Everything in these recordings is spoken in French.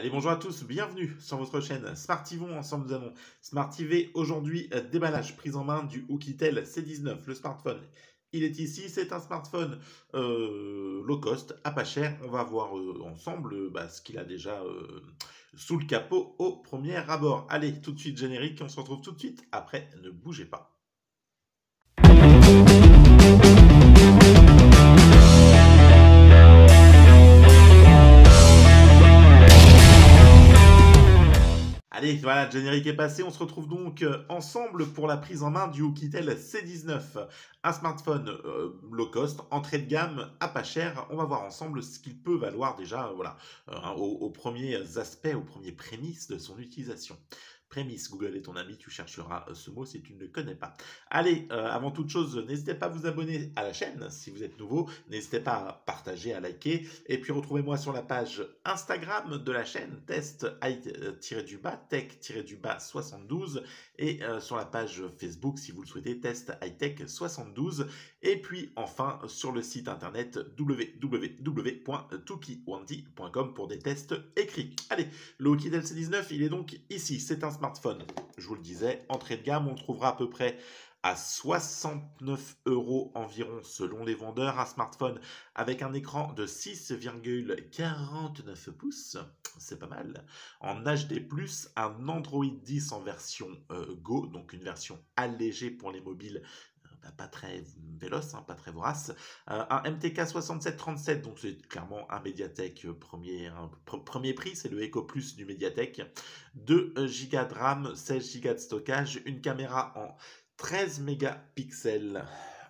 Allez, bonjour à tous, bienvenue sur votre chaîne Smartivon. Ensemble, nous allons Smartiver aujourd'hui. Déballage, prise en main du Oukitel C19. Le smartphone, il est ici. C'est un smartphone low cost, à pas cher. On va voir ensemble ce qu'il a déjà sous le capot au premier abord. Allez, tout de suite générique. On se retrouve tout de suite après. Ne bougez pas. Allez, voilà, le générique est passé. On se retrouve donc ensemble pour la prise en main du Oukitel C19. Un smartphone low cost, entrée de gamme, à pas cher. On va voir ensemble ce qu'il peut valoir déjà aux premiers aspects, aux premiers prémices de son utilisation. Prémisse, Google est ton ami, tu chercheras ce mot si tu ne le connais pas. Allez, avant toute chose, n'hésitez pas à vous abonner à la chaîne si vous êtes nouveau. N'hésitez pas à partager, à liker. Et puis retrouvez-moi sur la page Instagram de la chaîne, test-tech-72. Et sur la page Facebook, si vous le souhaitez, test hightech 72. Et puis enfin sur le site internet www.tukiwandy.com pour des tests écrits. Allez, le Oukitel C19, il est donc ici. C'est un smartphone, je vous le disais, entrée de gamme. On le trouvera à peu près à 69 € environ selon les vendeurs. Un smartphone avec un écran de 6,49 pouces, c'est pas mal. En HD+, un Android 10 en version Go, donc une version allégée pour les mobiles, pas très véloce, pas très vorace. Un MTK 6737, donc c'est clairement un Mediatek premier prix, c'est le Eco Plus du Mediatek. 2 Go de RAM, 16 Go de stockage, une caméra en 13 mégapixels.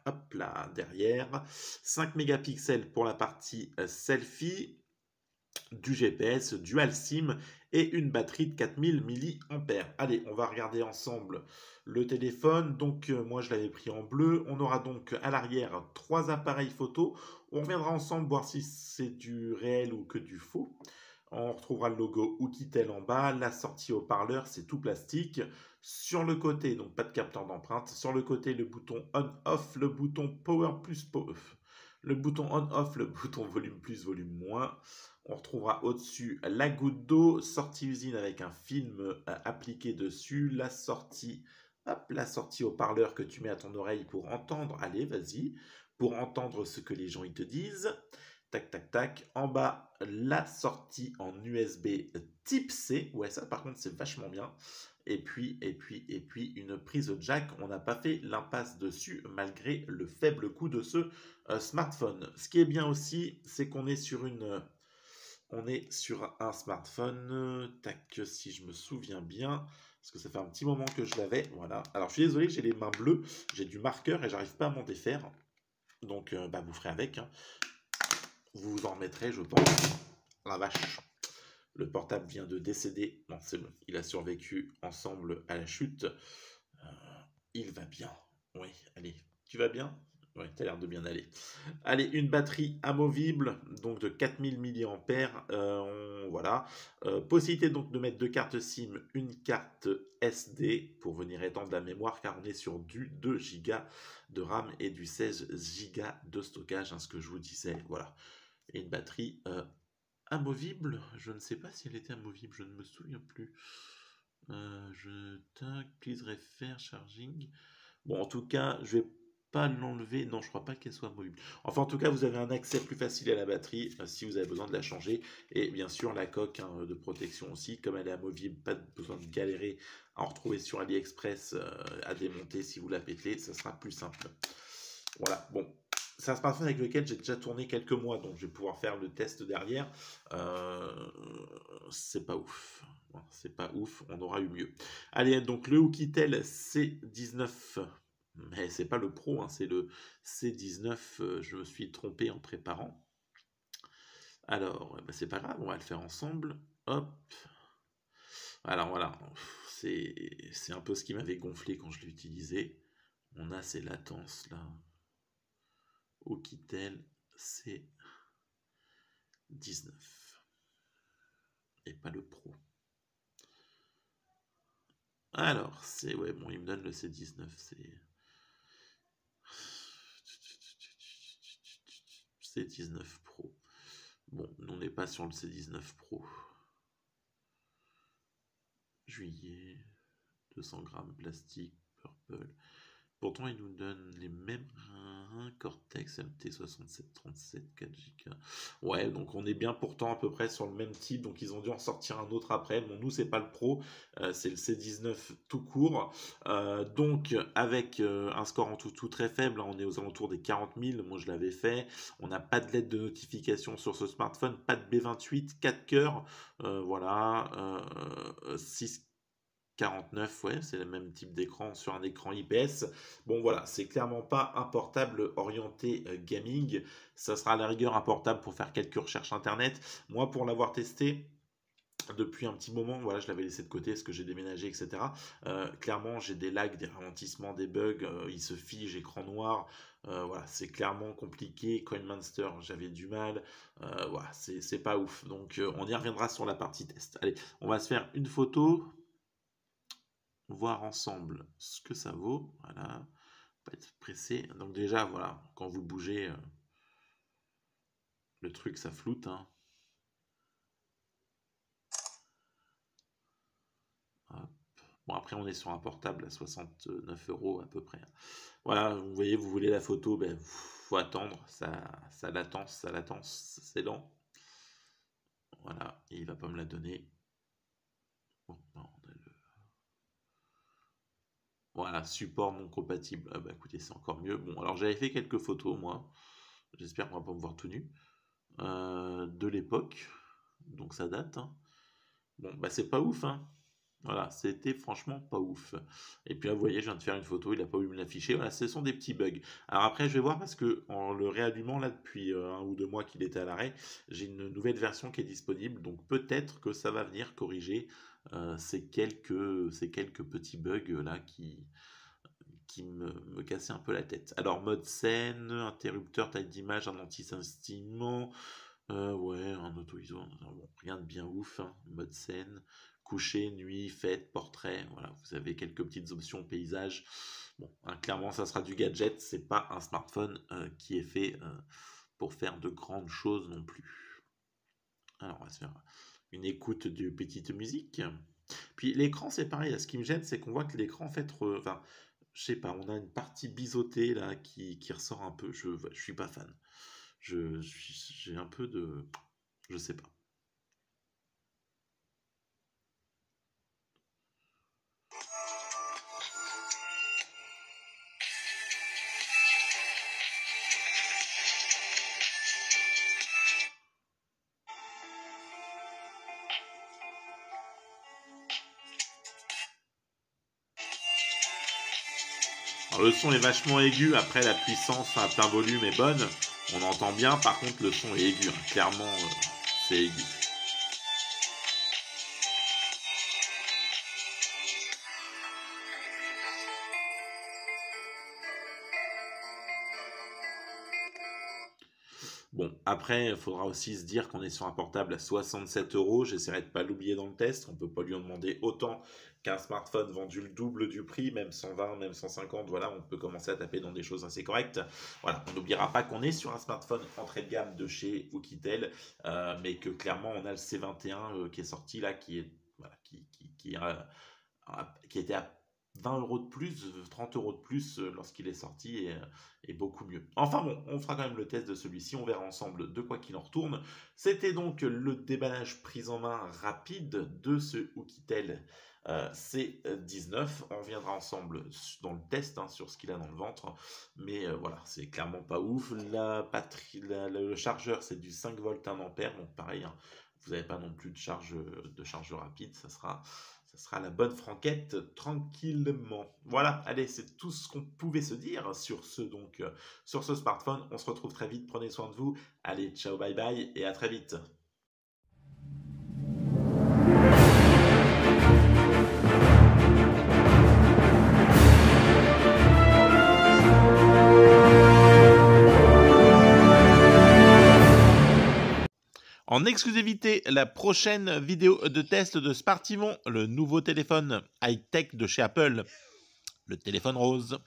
Hop là, derrière. 5 mégapixels pour la partie selfie. Du GPS, dual SIM et une batterie de 4000 mAh. Allez, on va regarder ensemble le téléphone. Donc moi je l'avais pris en bleu. On aura donc à l'arrière 3 appareils photo. On reviendra ensemble voir si c'est du réel ou que du faux. On retrouvera le logo Oukitel en bas. La sortie haut-parleur, c'est tout plastique. Sur le côté, donc pas de capteur d'empreinte. Sur le côté, le bouton on-off, le bouton power plus le bouton on-off, le bouton volume plus, volume moins. On retrouvera au-dessus la goutte d'eau, sortie usine avec un film appliqué dessus, la sortie haut-parleur que tu mets à ton oreille pour entendre, allez, vas-y, pour entendre ce que les gens ils te disent. Tac, tac, tac. En bas, la sortie en USB type C. Ouais, ça par contre, c'est vachement bien. Et puis, une prise jack. On n'a pas fait l'impasse dessus malgré le faible coût de ce smartphone. Ce qui est bien aussi, c'est qu'on est sur un smartphone, tac, si je me souviens bien, parce que ça fait un petit moment que je l'avais, voilà. Alors, je suis désolé, j'ai les mains bleues, j'ai du marqueur et j'arrive pas à m'en défaire. Donc, vous ferez avec. Vous vous en remettrez, je pense. La vache. Le portable vient de décéder. Non, c'est bon. Il a survécu ensemble à la chute. Il va bien. Oui, allez. Tu vas bien? Ouais, t'as l'air de bien aller. Allez, une batterie amovible, donc de 4000 mAh. Voilà. Possibilité donc de mettre deux cartes SIM, une carte SD pour venir étendre la mémoire, car on est sur du 2 Go de RAM et du 16 Go de stockage, ce que je vous disais. Voilà. Et une batterie amovible. Je ne sais pas si elle était amovible, je ne me souviens plus. Please refer charging. Bon, en tout cas, je vais pas l'enlever. Non, je crois pas qu'elle soit amovible. Enfin, en tout cas, vous avez un accès plus facile à la batterie si vous avez besoin de la changer. Et bien sûr, la coque de protection aussi. Comme elle est amovible, pas besoin de galérer à en retrouver sur AliExpress à démonter si vous la pétez. Ça sera plus simple. Voilà, bon. C'est un smartphone avec lequel j'ai déjà tourné quelques mois, donc je vais pouvoir faire le test derrière. C'est pas ouf. C'est pas ouf, on aura eu mieux. Allez, donc le Oukitel C19, mais c'est pas le Pro, c'est le C19, je me suis trompé en préparant. Alors, c'est pas grave, on va le faire ensemble. Hop. Alors voilà, c'est un peu ce qui m'avait gonflé quand je l'ai utilisé. On a ces latences là. Oukitel C19 et pas le Pro. Alors, ouais, bon, il me donne le C19, C19 Pro. Bon, on n'est pas sur le C19 Pro. juillet. 200 grammes plastique, purple. Pourtant, il nous donne les mêmes Cortex MT6737 4Go. Ouais, donc on est bien pourtant à peu près sur le même type. Donc ils ont dû en sortir un autre après. Bon, nous, c'est pas le Pro, c'est le C19 tout court. Donc avec un score en tout très faible, hein, on est aux alentours des 40 000. Moi, je l'avais fait. On n'a pas de lettre de notification sur ce smartphone, pas de B28, 4 cœurs. Voilà, 649, ouais, c'est le même type d'écran sur un écran IPS. Bon voilà, c'est clairement pas un portable orienté gaming. Ça sera à la rigueur un portable pour faire quelques recherches internet. Moi, pour l'avoir testé depuis un petit moment, voilà, je l'avais laissé de côté parce que j'ai déménagé, etc. Clairement, j'ai des lags, des ralentissements, des bugs. Il se fige, écran noir. Voilà, c'est clairement compliqué. CoinMonster, j'avais du mal. Voilà, c'est pas ouf. Donc, on y reviendra sur la partie test. Allez, on va se faire une photo, voir ensemble ce que ça vaut. Voilà, pas être pressé. Donc déjà, voilà, quand vous bougez, le truc, ça floute, hein. Hop. Bon, après, on est sur un portable à 69 € à peu près. Voilà, vous voyez, vous voulez la photo, ben, faut attendre. Ça latence, c'est lent. Voilà, et il va pas me la donner. Bon, non, on a le... Voilà, support non compatible. Ah bah écoutez, c'est encore mieux. Bon, alors j'avais fait quelques photos, moi. J'espère qu'on va pas me voir tout nu. De l'époque. Donc ça date, hein. Bon, bah c'est pas ouf, hein. Voilà, c'était franchement pas ouf. Et puis là, vous voyez, je viens de faire une photo, il n'a pas voulu me l'afficher. Voilà, ce sont des petits bugs. Alors après, je vais voir parce que en le réallumant là depuis 1 ou 2 mois qu'il était à l'arrêt, j'ai une nouvelle version qui est disponible. Donc peut-être que ça va venir corriger ces quelques petits bugs là qui me cassaient un peu la tête. Alors mode scène, interrupteur, taille d'image, un anti-scintillement. Ouais, un auto-ISO, bon, rien de bien ouf, hein. Mode scène, coucher, nuit, fête, portrait, voilà, vous avez quelques petites options paysage. Bon, hein, clairement, ça sera du gadget, c'est pas un smartphone qui est fait pour faire de grandes choses non plus. Alors, on va se faire une écoute de petite musique. Puis l'écran, c'est pareil, ce qui me gêne, c'est qu'on voit que l'écran, en fait, enfin, je sais pas, on a une partie biseautée là qui ressort un peu, je suis pas fan. J'ai un peu de... Je sais pas. Alors, le son est vachement aigu, après la puissance à plein volume est bonne, on entend bien, par contre le son est aigu, hein. Clairement c'est aigu. Bon, après, il faudra aussi se dire qu'on est sur un portable à 67 €. J'essaierai de ne pas l'oublier dans le test. On ne peut pas lui en demander autant qu'un smartphone vendu le double du prix, même 120, même 150. Voilà, on peut commencer à taper dans des choses assez correctes. Voilà, on n'oubliera pas qu'on est sur un smartphone entrée de gamme de chez Oukitel, mais que clairement, on a le C21 qui est sorti là, voilà, qui était à 20 € de plus, 30 € de plus lorsqu'il est sorti et beaucoup mieux. Enfin bon, on fera quand même le test de celui-ci, on verra ensemble de quoi qu'il en retourne. C'était donc le déballage prise en main rapide de ce Oukitel C19. On reviendra ensemble dans le test hein, sur ce qu'il a dans le ventre, mais voilà, c'est clairement pas ouf. La batterie, le chargeur, c'est du 5 volts 1 ampère, donc pareil, hein, vous n'avez pas non plus de charge rapide, ça sera la bonne franquette tranquillement. Voilà, allez, c'est tout ce qu'on pouvait se dire sur sur ce smartphone. On se retrouve très vite, prenez soin de vous. Allez, ciao, bye bye et à très vite. En exclusivité, la prochaine vidéo de test de Smartivon, le nouveau téléphone high-tech de chez Apple, le téléphone rose.